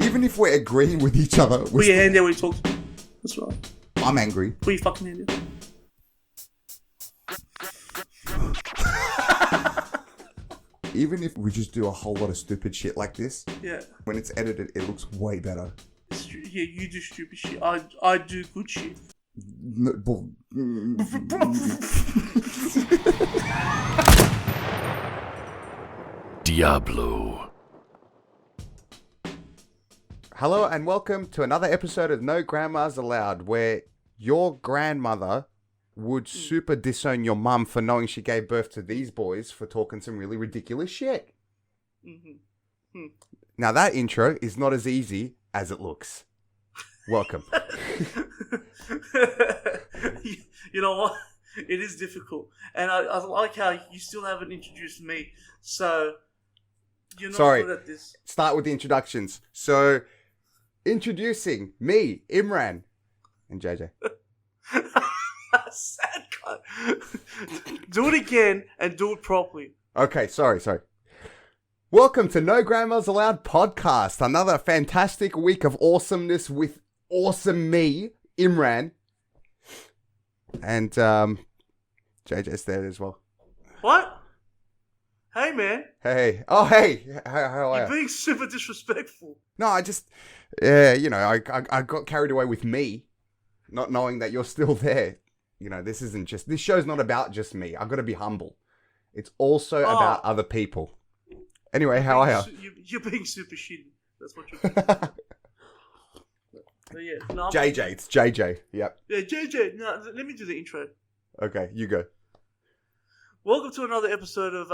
Even if we're agreeing with each other, Put your hand there when you talk. That's right. I'm angry. Put your fucking hand there. Even if we just do a whole lot of stupid shit like this, Yeah. when it's edited, it looks way better. Yeah, you do stupid shit. I do good shit. Diablo. Hello and welcome to another episode of No Grandmas Allowed, where your grandmother would super disown your mum for knowing she gave birth to these boys for talking some really ridiculous shit. Now that intro is not as easy as it looks. Welcome. You know what? It is difficult. And I like how you still haven't introduced me. So, you're not good at this. Start with the introductions. So, introducing me, Imran, and JJ. Sad guy. Do it again and do it properly. Okay, sorry. Welcome to No Grandmas Allowed podcast. Another fantastic week of awesomeness with awesome me, Imran. And JJ's there as well. What? Hey, man. Hey. Oh, hey. How are You're you? being super disrespectful. No, I just, I got carried away with me, not knowing that you're still there. You know, this show's not about just me. I've got to be humble. It's also about other people. Anyway, how are you? You're being super shitty. That's what you're doing. But yeah, no, JJ, it's JJ. Yep. Yeah, JJ. No, let me do the intro. Okay, you go. Welcome to another episode of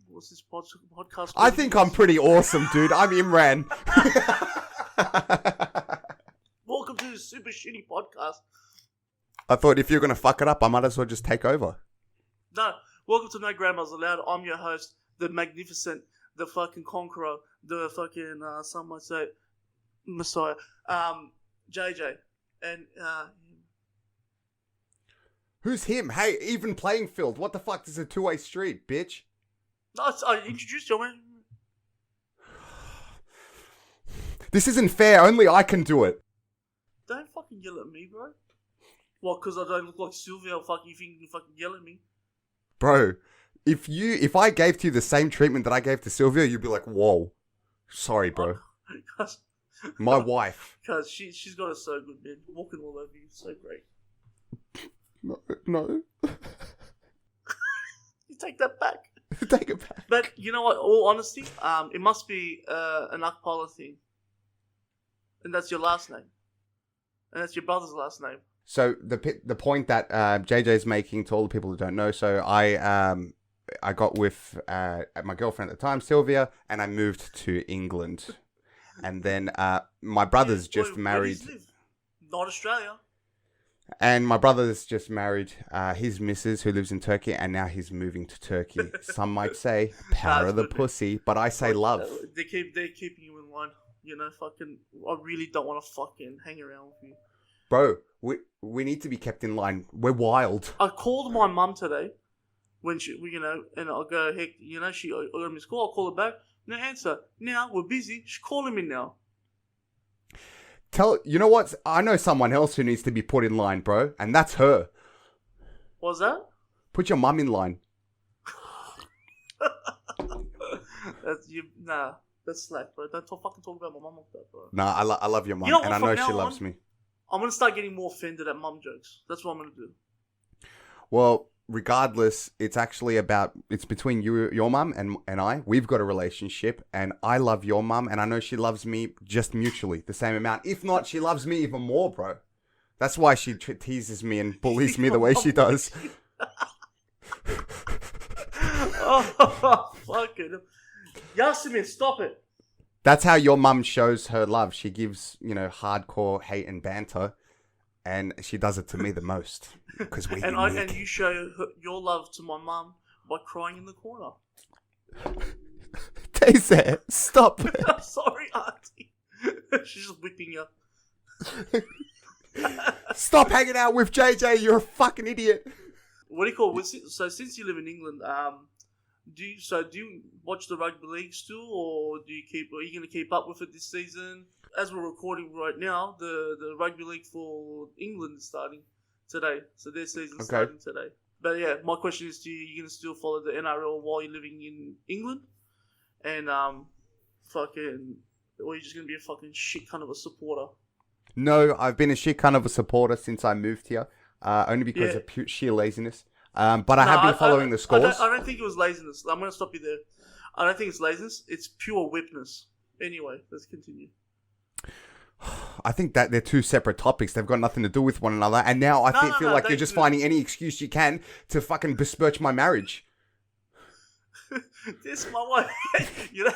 what's this podcast? I think I'm pretty awesome, dude. I'm Imran. Welcome to the super shitty podcast. I thought if you're gonna fuck it up, I might as well just take over. No, welcome to No Grandmas Allowed. I'm your host, the magnificent, the fucking conqueror, the fucking some might say Messiah, JJ, and Who's him? Hey, even playing field. What the fuck? This is a two-way street, bitch. no, I introduced you, man. This isn't fair. Only I can do it. Don't fucking yell at me, bro. What? Because I don't look like Sylvia? Fucking, you think you can fucking yell at me? Bro, if I gave to you the same treatment that I gave to Sylvia, you'd be like, whoa. Sorry, bro. My wife. Because she's got it so good, man. Walking all over you, so great. No. You take that back. Take it back. But you know what? All honesty, it must be an Akpala thing, and that's your last name, and that's your brother's last name. So the point that JJ's making to all the people who don't know, so I got with my girlfriend at the time, Sylvia, and I moved to England, and then my brother's just married. Where do you live? Not Australia. And my brother's just married his missus who lives in Turkey, and now he's moving to Turkey. Some might say power of the pussy, but I say love. They're keeping you in line. You know, fucking. I really don't want to fucking hang around with you, bro. We need to be kept in line. We're wild. I called my mum today when she, and I'll go, heck, she got me call. I'll call her back. No answer. Now we're busy. She's calling me now. You know what? I know someone else who needs to be put in line, bro, and that's her. What's that? Put your mum in line. That's slack, bro. Don't fucking talk about my mum like that, bro. Nah, I love your mum, and I know she loves me. I'm gonna start getting more offended at mum jokes. That's what I'm gonna do. Well, regardless, it's between your mum and I. We've got a relationship, and I love your mum, and I know she loves me just mutually the same amount. If not, she loves me even more, bro. That's why she teases me and bullies me the way she does. Oh, fucking Yasemin, stop it. That's how your mum shows her love. She gives, hardcore hate and banter, and she does it to me the most. Because we're unique. And you show your love to my mum by crying in the corner. Daisy, stop it. I'm sorry, auntie. She's just whipping you. Stop hanging out with JJ. You're a fucking idiot. What do you call it? So since you live in England, Do you watch the rugby league still, or are you going to keep up with it this season? As we're recording right now, the rugby league for England is starting today, so their season's starting today. But yeah, my question is to you: you going to still follow the NRL while you're living in England, and or you're just going to be a fucking shit kind of a supporter? No, I've been a shit kind of a supporter since I moved here, only because of sheer laziness. But I have been following the scores. I don't think it was laziness. I'm going to stop you there. I don't think it's laziness. It's pure whipness. Anyway, let's continue. I think that they're two separate topics. They've got nothing to do with one another. And now I feel like you're just finding any excuse you can to fucking besmirch my marriage. This is my wife. You know?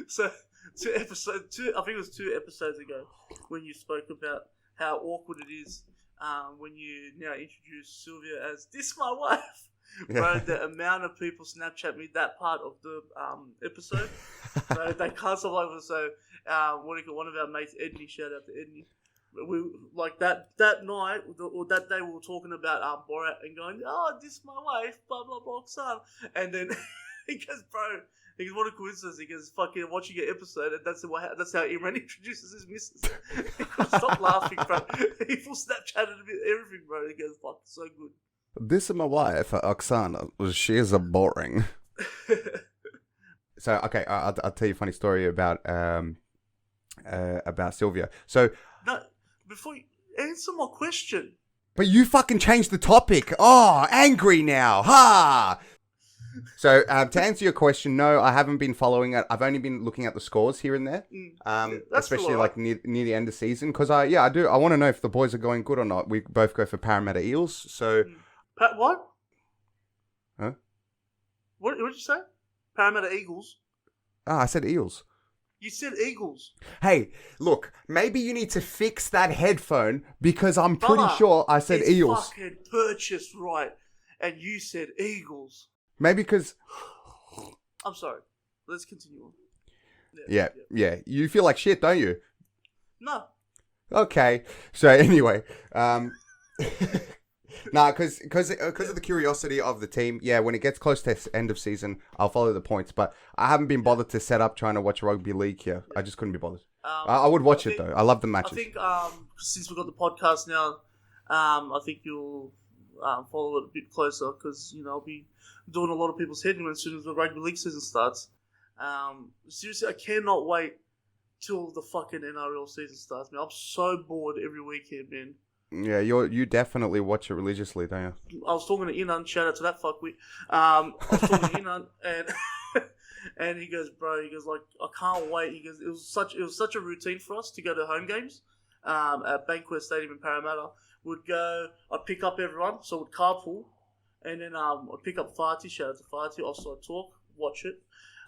So, I think it was 2 episodes ago when you spoke about how awkward it is when you now introduce Sylvia as this my wife. Bro, the amount of people Snapchat me that part of the episode, bro, they can't stop like it. So, one of our mates, Edney, shout out to Edney. We like that night or that day we were talking about Borat and going, oh, this my wife, blah blah blah, son. And then he goes, bro. He goes, what a coincidence. He goes, fucking watching an episode, and that's how Imran introduces his missus. Stop laughing, bro. He full Snapchatted everything, bro. He goes, fuck, so good. This is my wife, Oksana. She is a boring. So, okay, I'll tell you a funny story about Sylvia. So, no, before you answer my question. But you fucking changed the topic. Oh, angry now. Ha! So, to answer your question, no, I haven't been following it. I've only been looking at the scores here and there, especially like near the end of season. Because I do. I want to know if the boys are going good or not. We both go for Parramatta Eels. So, what? Huh? What did you say? Parramatta Eagles. Ah, I said Eels. You said Eagles. Hey, look, maybe you need to fix that headphone because I'm pretty sure I said Eels. It's fucking purchased right, and you said Eagles. Maybe because... I'm sorry. Let's continue on. Yeah. You feel like shit, don't you? No. Okay. So anyway, because of the curiosity of the team, when it gets close to end of season, I'll follow the points. But I haven't been bothered to set up trying to watch rugby league here. I just couldn't be bothered. I would watch it though. I love the matches. I think since we've got the podcast now, I think you'll follow it a bit closer because I'll be doing a lot of people's head in as soon as the rugby league season starts. Seriously, I cannot wait till the fucking NRL season starts, man. I'm so bored every weekend, man. Yeah, you definitely watch it religiously, don't you? I was talking to Inan, shout out to that fuckwit. I was talking to Inan, and he goes, bro, like, I can't wait. He goes, it was such a routine for us to go to home games at Bankwest Stadium in Parramatta. I'd pick up everyone, so we'd carpool, and then I'd pick up Fati, shout out to Fati, also I'd talk, watch it,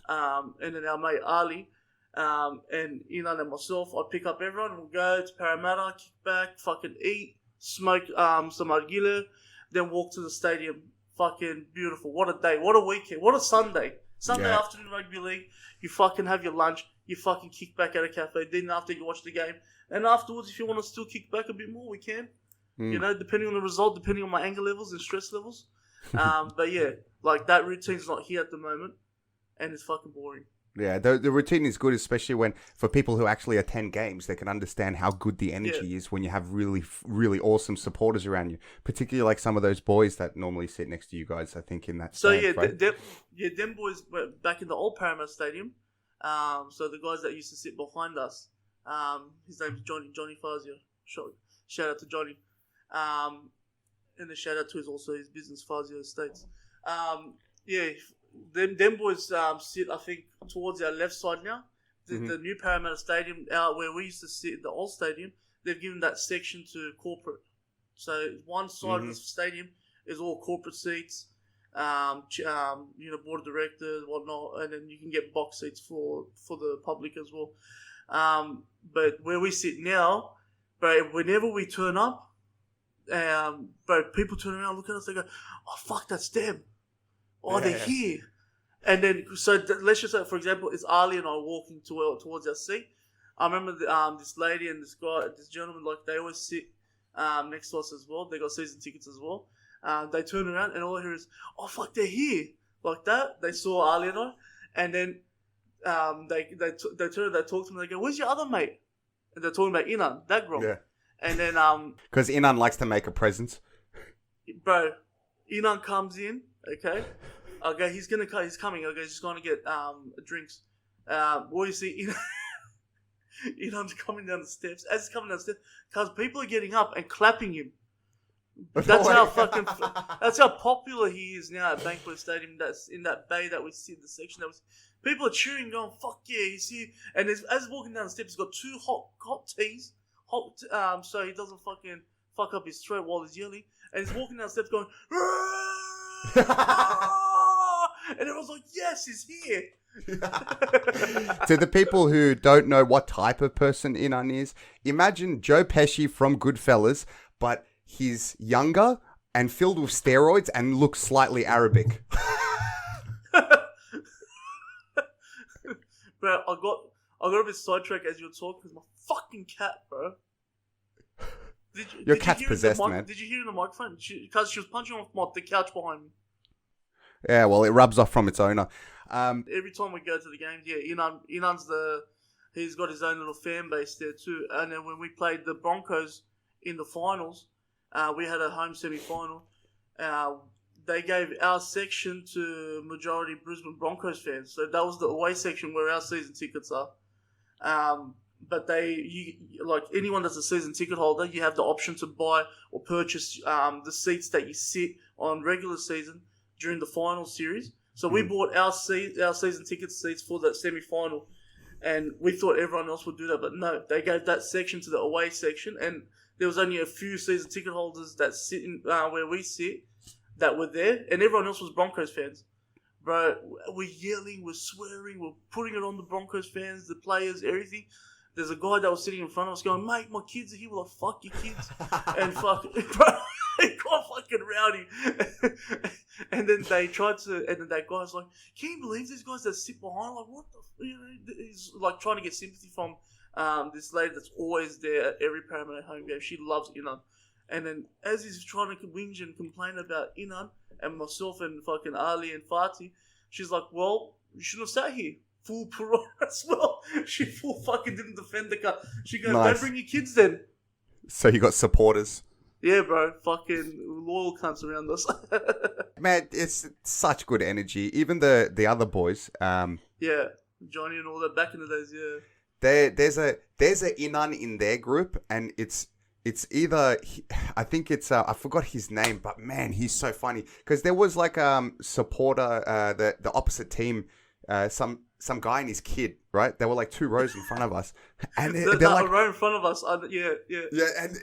and then our mate Ali, and Inan and myself, I'd pick up everyone, and we'd go to Parramatta, kick back, fucking eat, smoke some nargile, then walk to the stadium. Fucking beautiful. What a day. What a weekend. What a Sunday. Sunday afternoon rugby league. You fucking have your lunch. You fucking kick back at a cafe. Then after you watch the game. And afterwards, if you want to still kick back a bit more, we can. Depending on the result, depending on my anger levels and stress levels. But yeah, like that routine's not here at the moment. And it's fucking boring. Yeah, the routine is good, especially for people who actually attend games, they can understand how good the energy is when you have really, really awesome supporters around you. Particularly like some of those boys that normally sit next to you guys, I think, in that stand, right? Them boys were back in the old Parramatta Stadium. So the guys that used to sit behind us, his name's Johnny Fazio. Shout out to Johnny. And the shout out to his business, Fazio Estates. Them boys sit, I think, towards our left side now. The new Parramatta Stadium, where we used to sit in the old stadium, they've given that section to corporate. So one side of the stadium is all corporate seats, board of directors, whatnot, and then you can get box seats for the public as well. But where we sit now, bro, whenever we turn up, people turn around, look at us, they go, "Oh fuck, that's them." Oh, they're here. And then, let's just say, for example, it's Ali and I walking towards our seat. I remember this lady and this gentleman, like, they always sit next to us as well. They got season tickets as well. They turn around and all I hear is, "Oh, fuck, they're here." like that. They saw Ali and I, and then they talk to me. They go, "Where's your other mate?" And they're talking about Inan, that grom. Yeah. And then Because Inan likes to make a presence. bro, Inan comes in. Okay, okay, he's coming. Okay, he's just going to get drinks. What do you see? Inan's coming down the steps. As he's coming down the steps, because people are getting up and clapping him. That's how popular he is now at Banquet Stadium. That's in that bay that we sit, the section that was. People are cheering, going, "Fuck yeah!" You see, and as he's walking down the steps, he's got two hot teas, so he doesn't fucking fuck up his throat while he's yelling. And he's walking down the steps, going, and everyone's like, "Yes, he's here." To the people who don't know what type of person Inan is, imagine Joe Pesci from Goodfellas, but he's younger and filled with steroids and looks slightly Arabic. Bro, I got a bit sidetracked as you were talking because my fucking cat, bro. Your cat's possessed, man. Did you hear in the microphone? Because she was punching off the couch behind me. Yeah, well, it rubs off from its owner. Every time we go to the games, yeah, Inan's he's got his own little fan base there too. And then when we played the Broncos in the finals, we had a home semi-final. They gave our section to majority Brisbane Broncos fans. So that was the away section where our season tickets are. But like anyone that's a season ticket holder, you have the option to buy or purchase the seats that you sit on regular season during the final series. So we bought our season ticket seats for that semi-final, and we thought everyone else would do that, but no, they gave that section to the away section, and there was only a few season ticket holders that sit in where we sit that were there, and everyone else was Broncos fans. Bro, we're yelling, we're swearing, we're putting it on the Broncos fans, the players, everything. There's a guy that was sitting in front of us going, "Mate, my kids are here." We're like, "Fuck your kids." And bro, it got fucking rowdy. And then they tried to, and then that guy's like, "Can you believe these guys that sit behind?" Like, what the he's like trying to get sympathy from this lady that's always there at every Parramatta home game. She loves Inan. And then as he's trying to whinge and complain about Inan and myself and fucking Ali and Fatih, she's like, "Well, you shouldn't have sat here." Full piranha as well. She full fucking didn't defend the car. She goes, Nice. "Don't bring your kids then." So you got supporters. Yeah, bro. Fucking loyal cunts around us. Man, it's such good energy. Even the other boys. Yeah, Johnny and all that back in the days. Yeah. There's a Inan in their group, and it's either I think it's I forgot his name, but man, he's so funny because there was like supporter the opposite team, some guy and his kid, right? They were like 2 rows in front of us, and they're like a row in front of us. Yeah.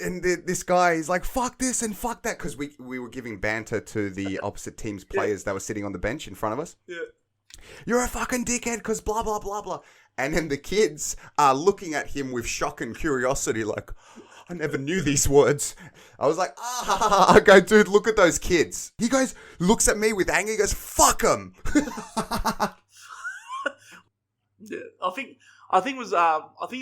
And this guy is like, "Fuck this and fuck that," because we were giving banter to the opposite team's players that were sitting on the bench in front of us. Yeah. "You're a fucking dickhead because blah blah blah blah," and then the kids are looking at him with shock and curiosity, like, "I never knew these words." I was like, I go, "Dude, look at those kids." He goes, looks at me with anger. He goes, "Fuck them." Yeah, I think his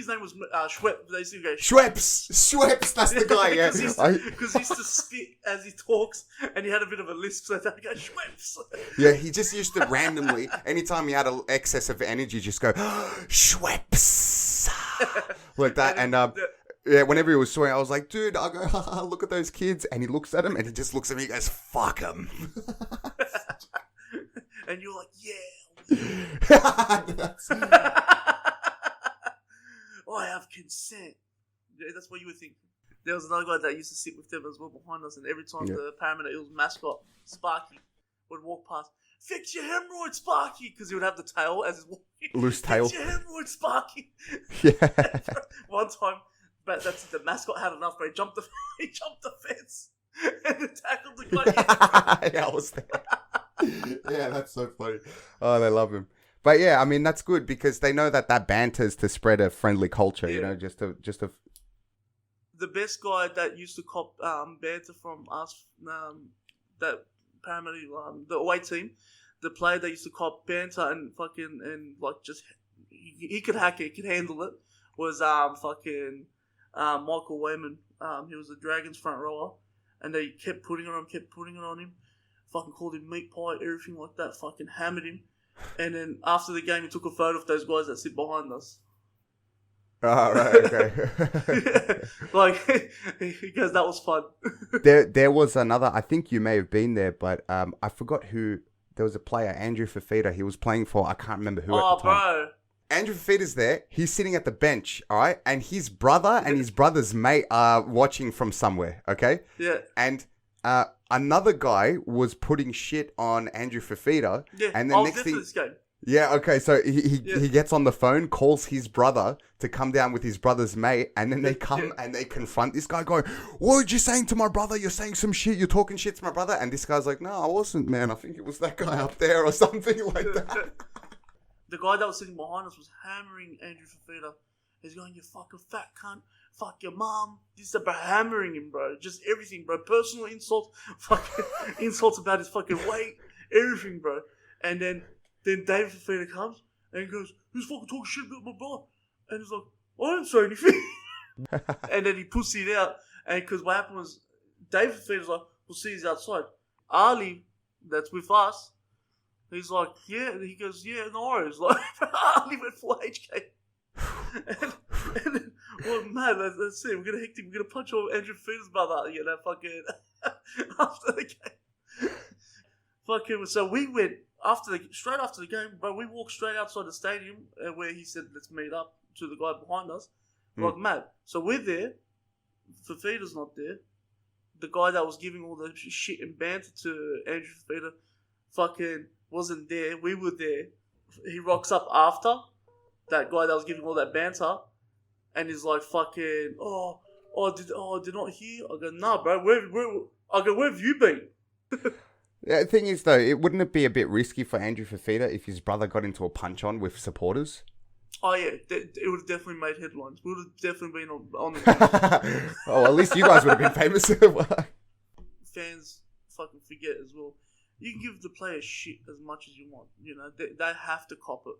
name was Schwepp. They used to go Schweppes, that's the guy. Yeah, because he used to spit as he talks, and he had a bit of a lisp, so they go Schweppes. Yeah, he just used to randomly, anytime he had an excess of energy, just go Schweppes like that. And yeah, whenever he was swearing, I was like, "Dude," I go, "Look at those kids," and he looks at him, and he just looks at me, and he goes, "Fuck them." And you're like, "Yeah." I have consent. Yeah, that's what you would think. There was another guy that used to sit with them as well behind us, and every time the Parramatta Eels mascot, Sparky, would walk past, "Fix your hemorrhoid, Sparky," because he would have the tail as he's walking. Loose tail. "Fix your hemorrhoid, Sparky." Yeah. One time, but that's the mascot had enough, but he jumped the fence and tackled the guy. Yeah, I was there. Yeah, that's so funny. Oh, they love him. But yeah, I mean, that's good because they know that banters to spread a friendly culture, you know, just to. The best guy that used to cop banter from us, that Parramatta, the away team, the player that used to cop banter and like just, he could hack it, he could handle it, was Michael Wayman. He was the Dragons front rower, and they kept putting it on him. fucking called him meat pie, everything like that, fucking hammered him. And then after the game, he took a photo of those guys that sit behind us. Oh, right, okay. Yeah, like, he goes, that was fun. There was another, I think you may have been there, but I forgot who, there was a player, Andrew Fafita, he was playing for, I can't remember who at the time. Bro. Andrew Fafita's there, he's sitting at the bench, all right? And his brother and his brother's mate are watching from somewhere, okay? Yeah. And another guy was putting shit on Andrew Fafita. Yeah, and then next thing, this game. yeah, okay, so he gets on the phone, calls his brother to come down with his brother's mate, and then they come and they confront this guy going, what are you saying to my brother? You're saying some shit, you're talking shit to my brother? And this guy's like, no, I wasn't, man. I think it was that guy up there or something like that. The guy that was sitting behind us was hammering Andrew Fafita. He's going, you fucking fat cunt, fuck your mom. This is about hammering him, bro. Just everything, bro. Personal insults, fucking insults about his fucking weight, everything, bro. And then David Fafita comes and he goes, who's fucking talking shit about my brother? And he's like, I didn't say anything. And then he pussied out. And because what happened was, David Fafita's like, we'll see he's outside. Ali, that's with us, he's like, yeah. And he goes, yeah, no worries. Like, Ali went full HK. and then, well, man, that's it. We're going to hit him. We're going to punch over Andrew Fafita's brother, you know, fucking, after the game. Fucking, so we went, straight after the game, bro, we walked straight outside the stadium where he said, let's meet up to the guy behind us. Like, mad. So we're there. Fafita's not there. The guy that was giving all the shit and banter to Andrew Fafita fucking wasn't there. We were there. He rocks up after that guy that was giving all that banter, and he's like, fucking, did not hear? I go, nah, bro, where have you been? The thing is, though, wouldn't it be a bit risky for Andrew Fafita if his brother got into a punch-on with supporters? Oh, yeah, it would have definitely made headlines. We would have definitely been on the news. Oh, at least you guys would have been famous. Fans fucking forget as well. You can give the players shit as much as you want. You know, they have to cop it.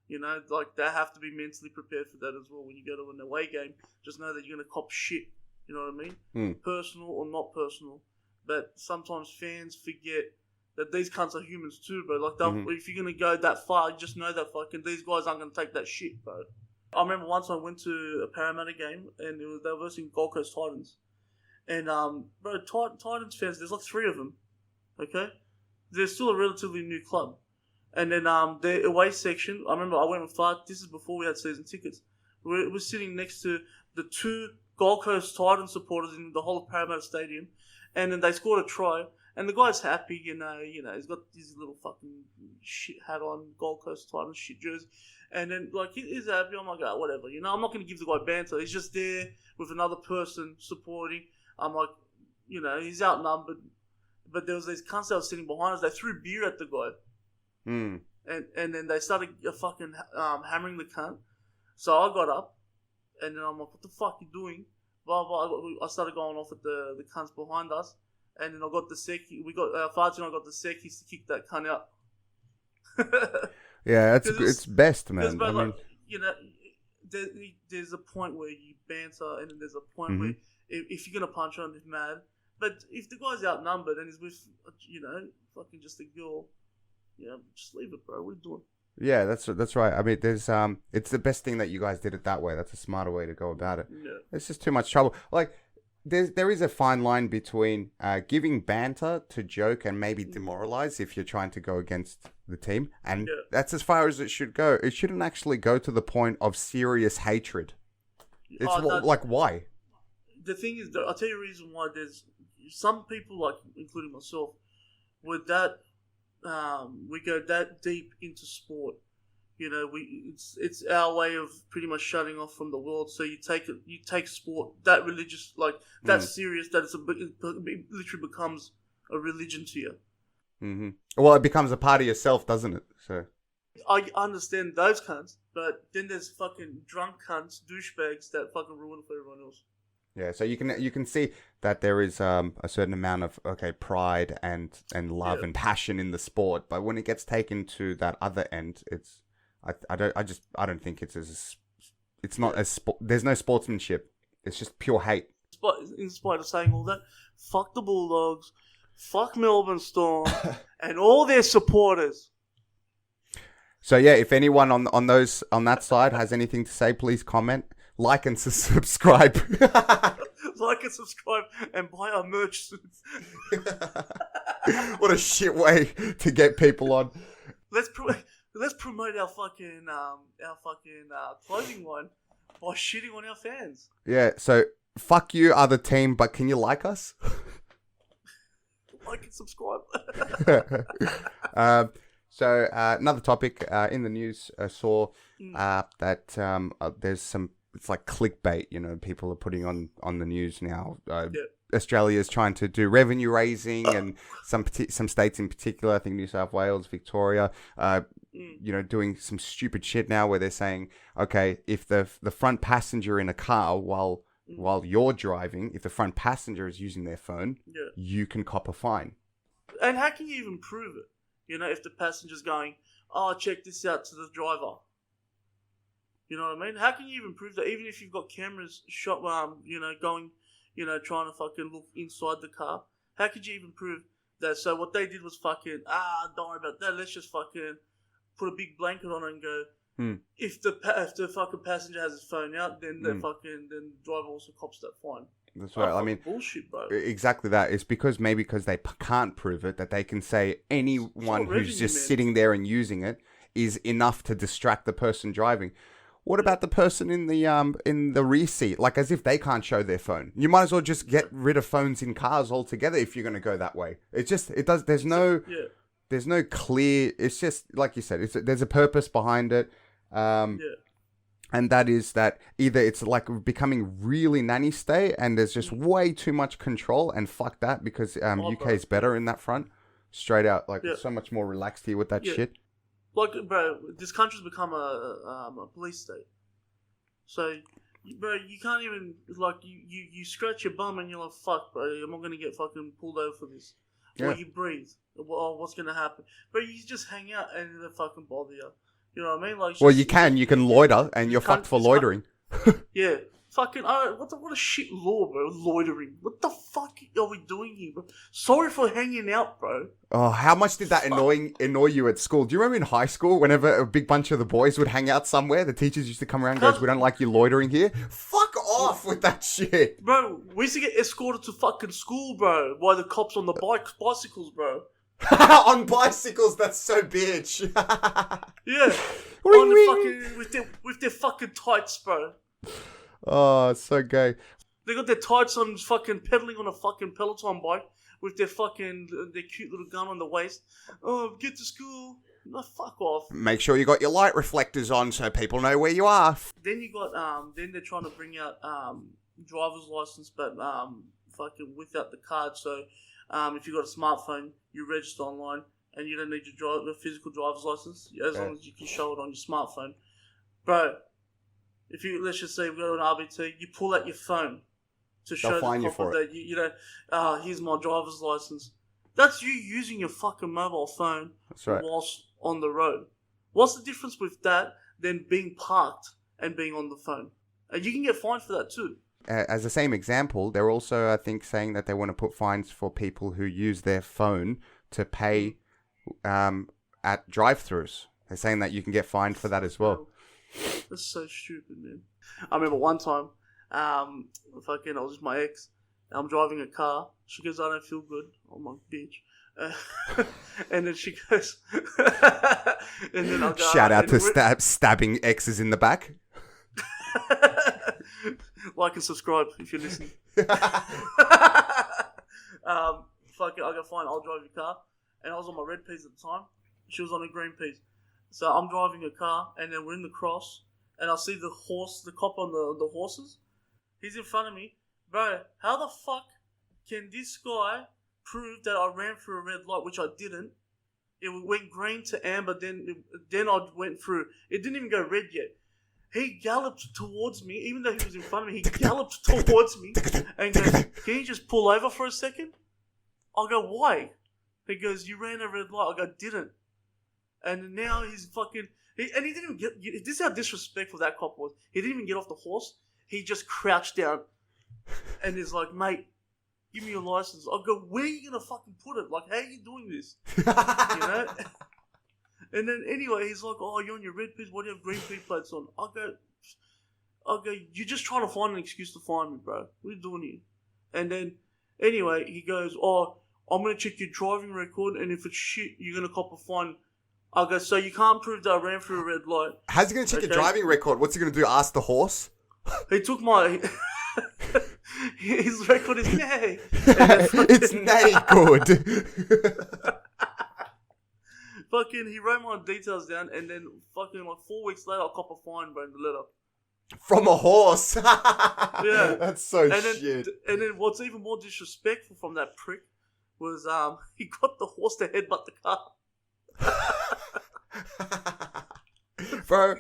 You know, like, they have to be mentally prepared for that as well. When you go to an away game, just know that you're going to cop shit. You know what I mean? Personal or not personal. But sometimes fans forget that these cunts are humans too, bro. Like, if you're going to go that far, just know that fucking these guys aren't going to take that shit, bro. I remember once I went to a Parramatta game, and they were versing Gold Coast Titans. And, bro, Titans fans, there's like 3 of them, okay? They're still a relatively new club. And then the away section, I remember I went with Fart, this is before we had season tickets. We were sitting next to the 2 Gold Coast Titans supporters in the whole of Parramatta Stadium. And then they scored a try. And the guy's happy, you know, he's got his little fucking shit hat on, Gold Coast Titans shit jersey. And then, like, he's happy. I'm like, oh, whatever. You know, I'm not going to give the guy banter. He's just there with another person supporting. I'm like, you know, he's outnumbered. But there was these cunts that were sitting behind us. They threw beer at the guy. And then they started fucking hammering the cunt. So I got up. And then I'm like, what the fuck you doing? Blah, blah. I started going off at the cunts behind us. And then I got the secchi. Farty and I got the secchis to kick that cunt out. Yeah, it's best, man. Bro, like, you know, there's a point where you banter, and then there's a point where if you're gonna punch on, he's mad. But if the guy's outnumbered and he's with, you know, fucking just a girl, you know, just leave it, bro. What are you doing? Yeah, that's right. I mean, there's it's the best thing that you guys did it that way. That's a smarter way to go about it. Yeah. It's just too much trouble. Like, there is a fine line between giving banter to joke and maybe demoralize if you're trying to go against the team, and that's as far as it should go. It shouldn't actually go to the point of serious hatred. It's like, why? The thing is, I'll tell you the reason why. There's some people, like including myself, with that we go that deep into sport. You know, it's our way of pretty much shutting off from the world. So you take sport that religious, like that serious, that it literally becomes a religion to you. Mm-hmm. Well, it becomes a part of yourself, doesn't it? So I understand those cunts, but then there's fucking drunk cunts, douchebags that fucking ruin it for everyone else. Yeah, so you can see that there is a certain amount of pride and love and passion in the sport, but when it gets taken to that other end, it's I don't think it's not as there's no sportsmanship. It's just pure hate. In spite of saying all that, fuck the Bulldogs, fuck Melbourne Storm and all their supporters. So yeah, if anyone on that side has anything to say, please comment, like, and subscribe. Like and subscribe and buy our merch soon. What a shit way to get people on. Let's promote our fucking clothing line by shitting on our fans. Yeah. So fuck you, other team, but can you like us? Like and subscribe. So another topic in the news, I saw that there's some, it's like clickbait, you know, people are putting on the news now. Australia is trying to do revenue raising, and some states in particular, I think New South Wales, Victoria, you know, doing some stupid shit now where they're saying, okay, if the front passenger in a car while you're driving, if the front passenger is using their phone, you can cop a fine. And how can you even prove it? You know, if the passenger's going, oh, check this out to the driver. You know what I mean? How can you even prove that? Even if you've got cameras shot, you know, going, you know, trying to fucking look inside the car. How could you even prove that? So what they did was fucking, don't worry about that. Let's just fucking put a big blanket on it and go, if the fucking passenger has his phone out, then the driver also cops that fine. That's right. I mean, bullshit, bro. Exactly that. It's because they can't prove it, that they can say anyone who's just sitting there and using it is enough to distract the person driving. What about the person in the rear seat? Like, as if they can't show their phone. You might as well just get rid of phones in cars altogether if you're going to go that way. There's no clear. It's just like you said. There's a purpose behind it. And that is that either it's like becoming really nanny state and there's just way too much control, and fuck that, because UK is better in that front. Straight out, like so much more relaxed here with that shit. Like, bro, this country's become a police state. So, bro, you can't even, like, you scratch your bum and you're like, fuck, bro, I'm not going to get fucking pulled over for this. Or you breathe. What's going to happen? But you just hang out and they fucking bother you. You know what I mean? Like, well, you can loiter, and you're fucked for loitering. Yeah. Fucking, what a shit law, bro. Loitering. What the fuck are we doing here, bro? Sorry for hanging out, bro. Oh, how much did that annoy you at school? Do you remember in high school, whenever a big bunch of the boys would hang out somewhere, the teachers used to come around and goes, we don't like you loitering here? Fuck off with that shit. Bro, we used to get escorted to fucking school, bro, by the cops on the bicycles, bro. On bicycles, that's so bitch. Yeah. On the fucking, with their fucking tights, bro. Oh, it's so gay. They got their tights on, fucking pedaling on a fucking Peloton bike with their cute little gun on the waist. Oh, get to school. No, fuck off. Make sure you got your light reflectors on so people know where you are. Then you got, then they're trying to bring out, driver's license, but, fucking without the card. So, if you got a smartphone, you register online and you don't need your physical driver's license as long as you can show it on your smartphone. Bro, if you, let's just say we go to an RBT, you pull out your phone to show the cop that you know, here's my driver's license. That's you using your fucking mobile phone whilst on the road. What's the difference with that than being parked and being on the phone? And you can get fined for that too. As the same example, they're also, I think, saying that they want to put fines for people who use their phone to pay at drive-thrus. They're saying that you can get fined for that as well. That's so stupid, man. I remember one time, I was with my ex. I'm driving a car. She goes, I don't feel good. I'm like, bitch. And then she goes, and then I'll go, shout out to stabbing exes in the back. Like and subscribe if you're listening. I go, fine, I'll drive your car. And I was on my red piece at the time. She was on a green piece. So I'm driving a car, and then we're in the cross, and I see the cop on the horses. He's in front of me. Bro, how the fuck can this guy prove that I ran through a red light, which I didn't? It went green to amber, then I went through. It didn't even go red yet. He galloped towards me, even though he was in front of me. He galloped towards me and goes, can you just pull over for a second? I'll go, why? He goes, you ran a red light. I go, didn't. And now he's fucking... he didn't even get... This is how disrespectful that cop was. He didn't even get off the horse. He just crouched down and is like, mate, give me your license. I go, where are you going to fucking put it? Like, how are you doing this? You know? And then anyway, he's like, oh, you're on your red piece. Why do you have green P plates on? I go, you're just trying to find an excuse to find me, bro. What are you doing here? And then, anyway, he goes, oh, I'm going to check your driving record, and if it's shit, you're going to cop a fine. I go, so you can't prove that I ran through a red light. How's he going to check your driving record? What's he going to do? Ask the horse? He took my... his record is nay. It's nay good. Fucking, he wrote my details down, and then fucking like 4 weeks later, I cop a fine, bro, in the letter. From a horse. Yeah. That's so and then, shit. And then what's even more disrespectful from that prick was he got the horse to headbutt the car. Bro,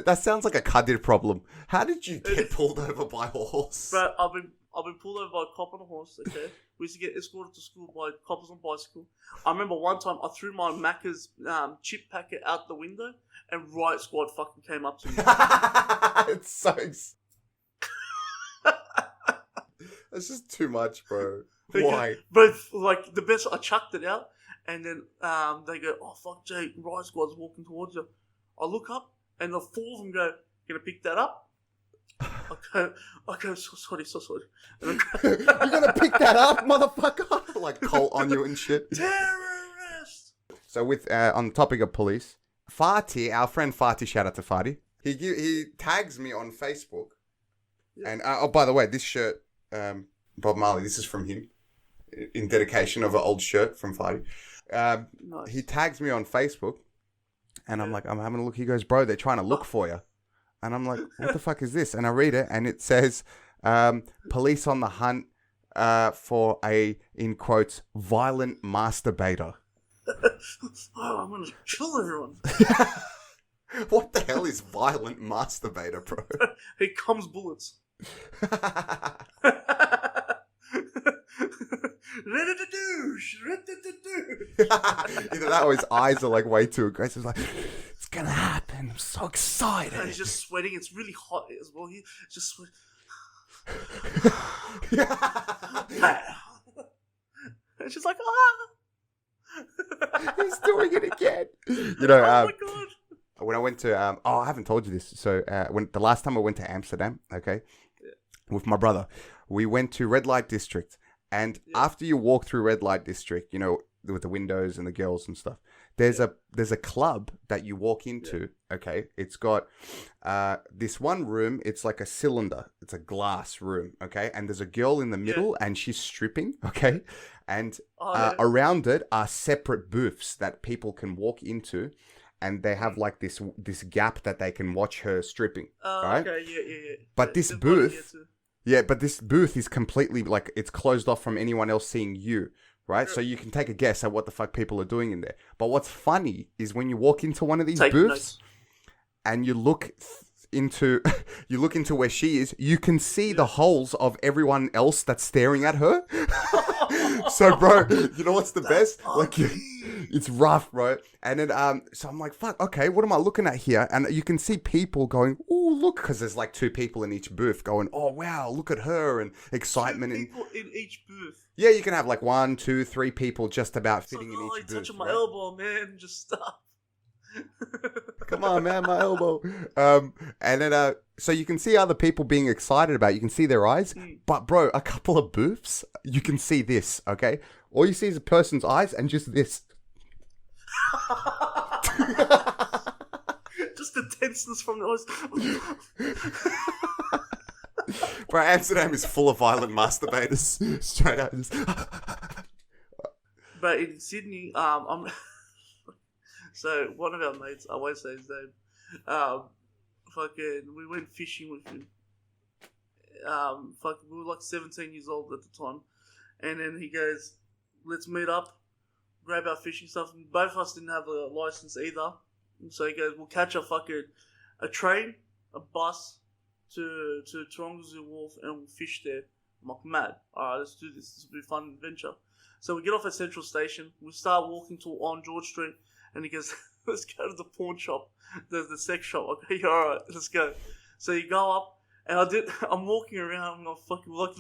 that sounds like a Kadir problem. How did you get pulled over by a horse? Bro, I've been pulled over by a cop on a horse, okay? We used to get escorted to school by coppers on bicycle. I remember one time I threw my Macca's chip packet out the window and Riot Squad fucking came up to me. It's so... That's just too much, bro. Why? But like the best, I chucked it out and then they go, oh fuck Jay, Riot Squad's walking towards you. I look up and the four of them go, gonna pick that up? I go, so sorry. And you're gonna pick that up, motherfucker? Like Colt on you and shit. Terrorist! So with on the topic of police, Fati, our friend Fati, shout out to Fati. He tags me on Facebook. Yeah. And oh, by the way, this shirt, Bob Marley, this is from him. In dedication of an old shirt from Fati. Nice. He tags me on Facebook. And I'm like, I'm having a look. He goes, bro, they're trying to look for you. And I'm like, what the fuck is this? And I read it, and it says, police on the hunt for a, in quotes, violent masturbator. Oh, I'm going to kill everyone. What the hell is violent masturbator, bro? He comes bullets. Either that or his eyes are like way too aggressive. Like, it's gonna happen. I'm so excited. And he's just sweating. It's really hot as well. He's just sweating. And she's like, he's doing it again. You know, oh my god. When I went to, I haven't told you this. So when the last time I went to Amsterdam, okay, with my brother, we went to Red Light District. And after you walk through Red Light District, you know, with the windows and the girls and stuff, there's a club that you walk into, okay? It's got this one room, it's like a cylinder. It's a glass room, okay? And there's a girl in the middle and she's stripping, okay? And around it are separate booths that people can walk into. And they have like this gap that they can watch her stripping, right? Okay, yeah. But this booth... Yeah, but this booth is completely, like, it's closed off from anyone else seeing you, right? So you can take a guess at what the fuck people are doing in there. But what's funny is when you walk into one of these booths and you look into where she is, you can see the holes of everyone else that's staring at her. So, bro, you know what's the best? Like, it's rough, bro. And then, so I'm like, fuck, okay, what am I looking at here? And you can see people going, oh, look, because there's like 2 people in each booth going, oh, wow, look at her, and excitement. 2 people in each booth. Yeah, you can have like 1, 2, 3 people just about fitting in each booth. Touching my elbow, man, just stop. Come on, man, my elbow. And then, so you can see other people being excited about it. You can see their eyes. But, bro, a couple of booths, you can see this, okay? All you see is a person's eyes and just this. Just the tenseness from the eyes. Bro, Amsterdam is full of violent masturbators. Straight out. But in Sydney, so one of our mates, I won't say his name, we went fishing with him. We were like 17 years old at the time. And then he goes, let's meet up, grab our fishing stuff. And both of us didn't have a license either. And so he goes, we'll catch a train, a bus to Taronga Zoo Wharf and we'll fish there. I'm like, mad. Alright, let's do this. This will be a fun adventure. So we get off at Central Station. We start walking on George Street. And he goes, let's go to the pawn shop, the sex shop. Okay, alright, let's go. So you go up, And I'm walking around and I'm fucking like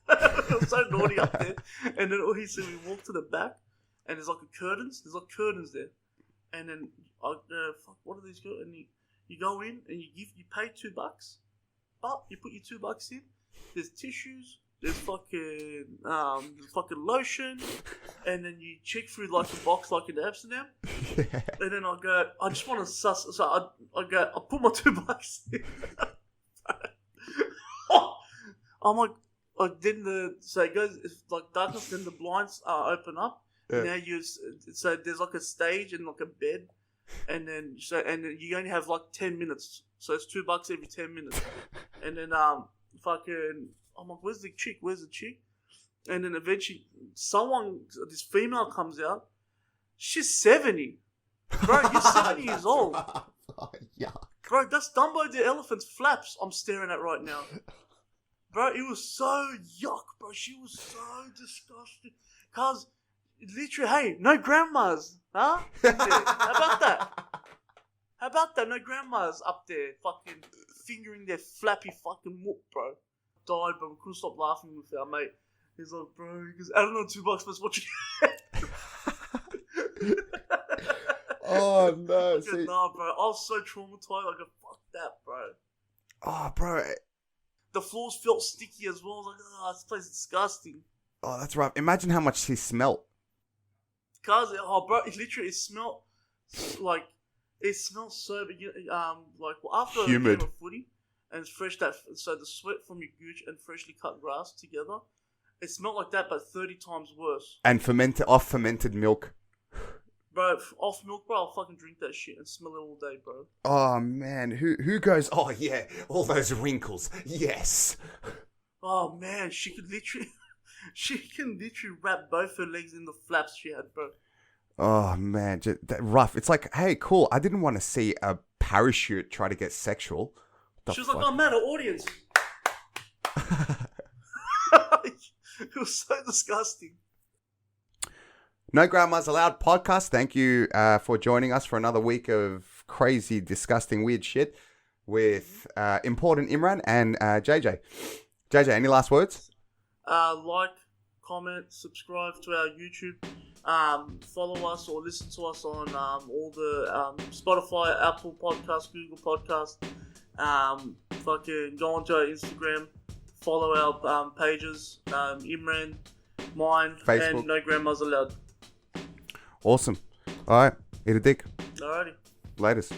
I was so naughty up there. And then all he said, we walk to the back and there's like curtains there. And then fuck, what are these girls? And you go in and you pay $2, but you put your $2 in. There's tissues, there's fucking lotion, and then you check through like a box like in Amsterdam. Yeah. And then I go, I just want to suss. So I go, I put my $2 in. I'm like, so it goes, it's like darkness, then the blinds open up. Yeah. Now so there's like a stage and like a bed, and then you only have like 10 minutes, so it's $2 every 10 minutes, and then fucking, I'm like, where's the chick? And then eventually this female comes out. She's 70, bro. You're 70 years old. Oh, yeah. Bro, that's Dumbo the elephant's flaps I'm staring at right now. Bro, it was so yuck, bro. She was so disgusting. Cause literally, hey, no grandmas, huh? How about that? No grandmas up there fucking fingering their flappy fucking whoop, bro. Died, but we couldn't stop laughing with our mate. He's like, bro, he goes, I don't know, $2, but what you Oh, no. Said, nah, bro. I was so traumatized. I go, fuck that, bro. Oh, bro. The floors felt sticky as well. I was like, oh, this place is disgusting. Oh, that's rough. Imagine how much he smelt. Cause, bro, it smelled like, it smelled so, like, after humid. a game of footy, and it's fresh, so the sweat from your gooch and freshly cut grass together, it smelled like that, but 30 times worse. And fermented milk. Bro, off milk, bro, I'll fucking drink that shit and smell it all day, bro. Oh, man. Who goes, oh, yeah, all those wrinkles. Yes. Oh, man, she can literally wrap both her legs in the flaps she had, bro. Oh, man. Rough. It's like, hey, cool. I didn't want to see a parachute try to get sexual. She was like, oh, man, an audience. It was so disgusting. No Grandmas Allowed podcast. Thank you for joining us for another week of crazy, disgusting, weird shit with important Imran and JJ. JJ, any last words? Like, comment, subscribe to our YouTube, follow us or listen to us on all the Spotify, Apple Podcasts, Google Podcasts. Fucking go onto our Instagram, follow our pages, Imran, mine, Facebook. And No Grandmas Allowed. Awesome. All right. Eat a dick. Alrighty. Latest.